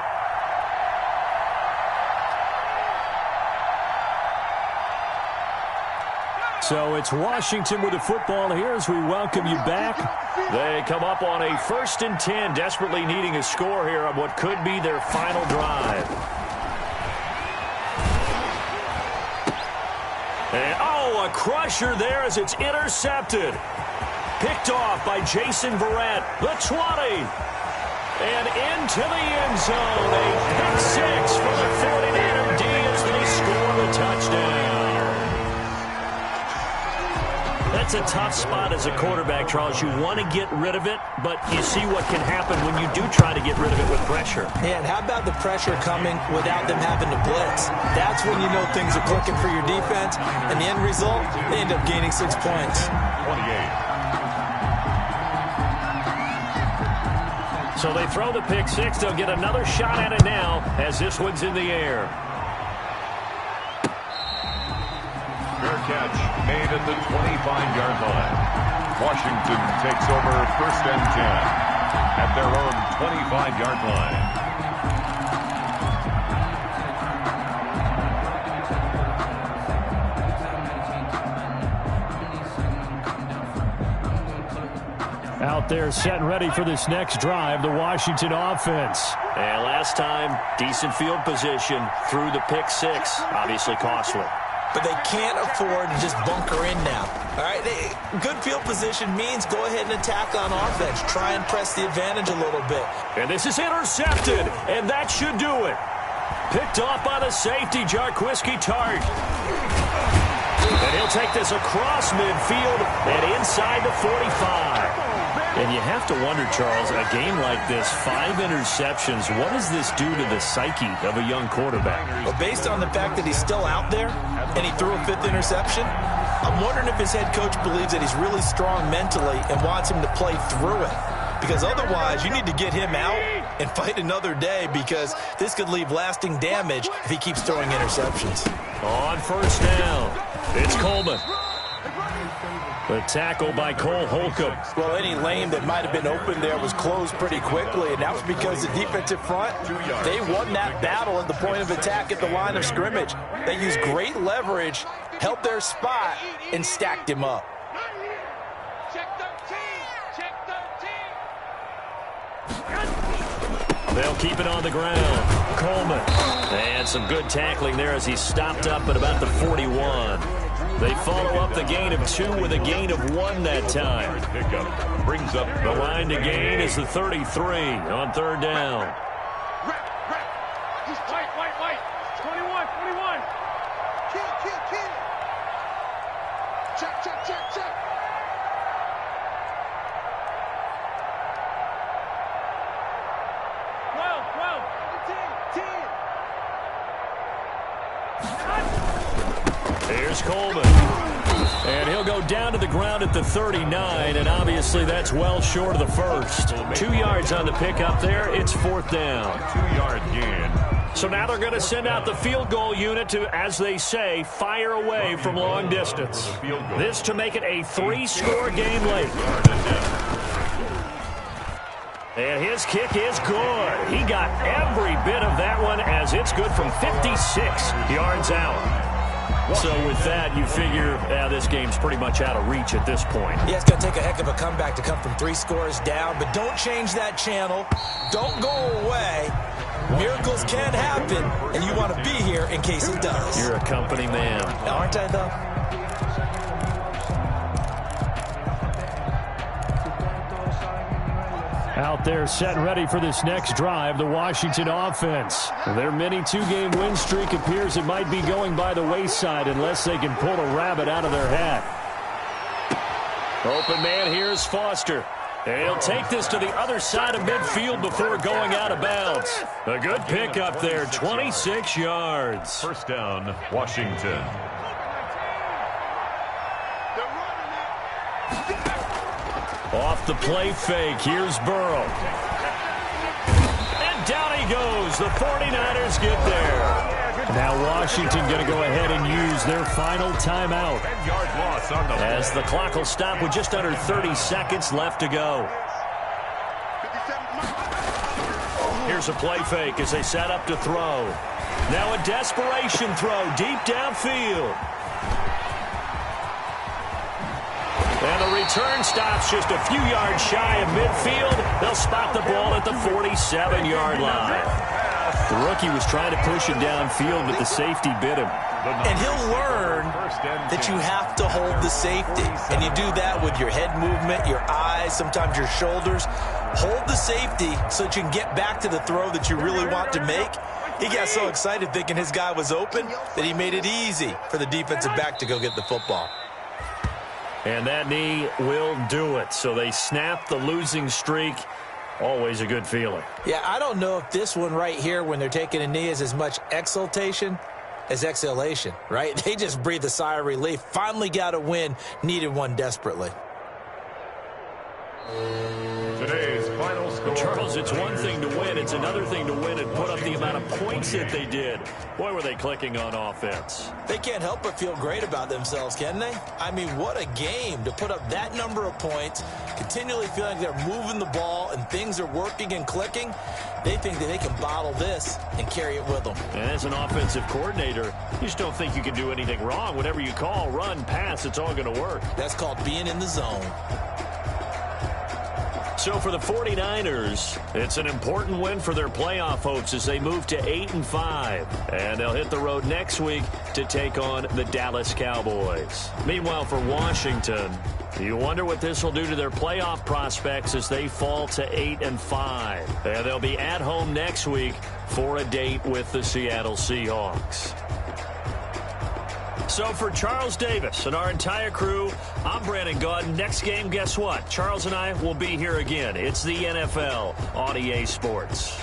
So it's Washington with the football here as we welcome you back. They come up on a 1st and 10, desperately needing a score here on what could be their final drive. And, a crusher there as it's intercepted. Picked off by Jason Verrett, the 20. And into the end zone, a pick six for the 49er D as they score the touchdown. That's a tough spot as a quarterback, Charles. You want to get rid of it, but you see what can happen when you do try to get rid of it with pressure. Yeah, and how about the pressure coming without them having to blitz? That's when you know things are clicking for your defense, and the end result, they end up gaining 6 points. 28. So they throw the pick six. They'll get another shot at it now as this one's in the air. Fair catch made at the 25-yard line. Washington takes over 1st and 10 at their own 25-yard line. Out there set and ready for this next drive, the Washington offense. And last time, decent field position through the pick six. Obviously costly. But they can't afford to just bunker in now. All right, good field position means go ahead and attack on offense. Try and press the advantage a little bit. And this is intercepted, and that should do it. Picked off by the safety, Jarquiski Tart. And he'll take this across midfield and inside the 45. And you have to wonder, Charles, a game like this, 5 interceptions, what does this do to the psyche of a young quarterback? Well, based on the fact that he's still out there and he threw a 5th interception, I'm wondering if his head coach believes that he's really strong mentally and wants him to play through it. Because otherwise, you need to get him out and fight another day, because this could leave lasting damage if he keeps throwing interceptions. On first down, it's Coleman. The tackle by Cole Holcomb. Well, any lane that might have been open there was closed pretty quickly, and that was because the defensive front, they won that battle at the point of attack at the line of scrimmage. They used great leverage, held their spot, and stacked him up. Check 13. Check 13. They'll keep it on the ground. Coleman. And some good tackling there as he stopped up at about the 41. They follow up the gain of 2 with a gain of 1 that time. Pickup brings up the line to gain is the 33 on 3rd down. He's white. 21. Kill. Check. 12. Here's Coleman. And he'll go down to the ground at the 39, and obviously that's well short of the first. 2 yards on the pickup there. It's 4th down. 2-yard gain. So now they're going to send out the field goal unit to, as they say, fire away from long distance. This to make it a 3-score game late. And his kick is good. He got every bit of that one as it's good from 56 yards out. So with that, you figure this game's pretty much out of reach at this point. Yeah, it's going to take a heck of a comeback to come from 3 scores down, but don't change that channel. Don't go away. Miracles can happen, and you want to be here in case it does. You're a company man. Aren't I, though? Out there set ready for this next drive, the Washington offense. Their mini two-game win streak appears it might be going by the wayside unless they can pull a rabbit out of their hat. Open man, here's Foster. And he'll take this to the other side of midfield before going out of bounds. A good pickup there, 26 yards. First down, Washington. Off the play fake, here's Burrow. And down he goes. The 49ers get there. Now Washington going to go ahead and use their final timeout. 10-yard loss on the as the clock will stop with just under 30 seconds left to go. Here's a play fake as they set up to throw. Now a desperation throw deep downfield. And the return stops just a few yards shy of midfield. They'll spot the ball at the 47-yard line. The rookie was trying to push it downfield, but the safety bit him. And he'll learn that you have to hold the safety. And you do that with your head movement, your eyes, sometimes your shoulders. Hold the safety so that you can get back to the throw that you really want to make. He got so excited thinking his guy was open that he made it easy for the defensive back to go get the football. And that knee will do it. So they snap the losing streak. Always a good feeling. Yeah, I don't know if this one right here when they're taking a knee is as much exultation as exhalation, right? They just breathe a sigh of relief. Finally got a win. Needed one desperately. Today's final score. Charles, it's one thing to win. It's another thing to win and put up the amount of points that they did. Boy, were they clicking on offense. They can't help but feel great about themselves, can they? I mean, what a game to put up that number of points, continually feeling like they're moving the ball and things are working and clicking. They think that they can bottle this and carry it with them. And as an offensive coordinator, you just don't think you can do anything wrong. Whatever you call, run, pass, it's all going to work. That's called being in the zone. So for the 49ers, it's an important win for their playoff hopes as they move to 8-5. And they'll hit the road next week to take on the Dallas Cowboys. Meanwhile, for Washington, you wonder what this will do to their playoff prospects as they fall to 8-5. And they'll be at home next week for a date with the Seattle Seahawks. So for Charles Davis and our entire crew, I'm Brandon Gaudin. Next game, guess what? Charles and I will be here again. It's the NFL on EA Sports.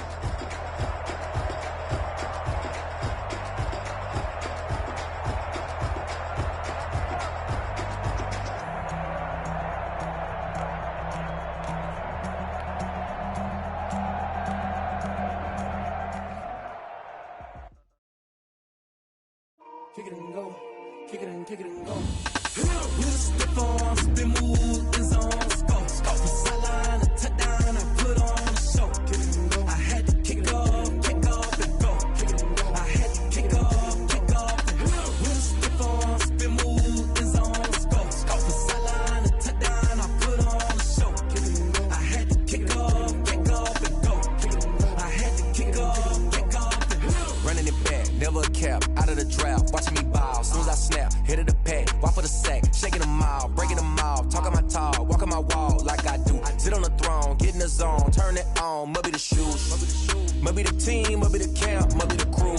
Kick it and go. Kick it and go. With the form, spin move, is on scope. Scope the sideline, a touchdown, I put on a show. Kick it and go. I had to kick off and go. Kick it and go. I had to kick off and go. With the form, spin move, is on scope. Scope the sideline, a touchdown, I put on a show. Kick it and go. I had to kick off and go. Kick it and go. I had to kick off and go. Running it back, never a cap, out of the drought, watching me ball, soon as I snap, hit of the pack, walk for the sack, shaking them all, breaking them off, talking my talk, walking my wall like I do, sit on the throne, get in the zone, turn it on, must be the shoes, must be the team, must be the camp, must be the crew,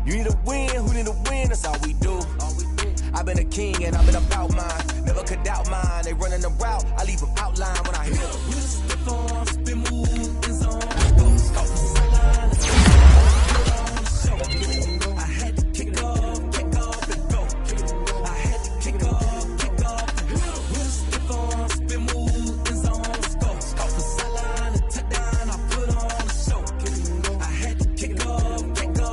you need a win, who need a win, that's all we do, I've been a king and I've been about mine, never could doubt mine, they running the route, I leave them outline when I hit them, with a stiff on, spin move, is on, go, scope the sideline, I had to kick off and go. I had to kick off and go. With a stiff on, spin move, is on scope. Scope the sideline, a touchdown, I put on a show. I had to kick off and go.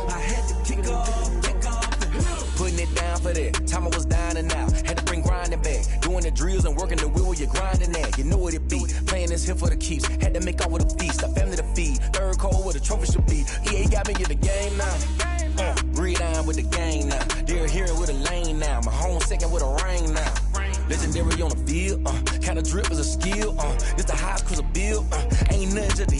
I had to kick off and go. Putting it down for that. Time I was down and out. Had to bring grinding back. Doing the drills and working the wheel where you're grinding at. You know what it be. Playing this here for the keeps. Had to make out with a feast. A family to feed. Third cold where the trophy should be. EA got me in the game now. Breathe on with the game now. They're here with a lane now. My home second with a ring now. Legendary on the field. Kind of drip is a skill. It's the highest cause of bill. Ain't nothing just to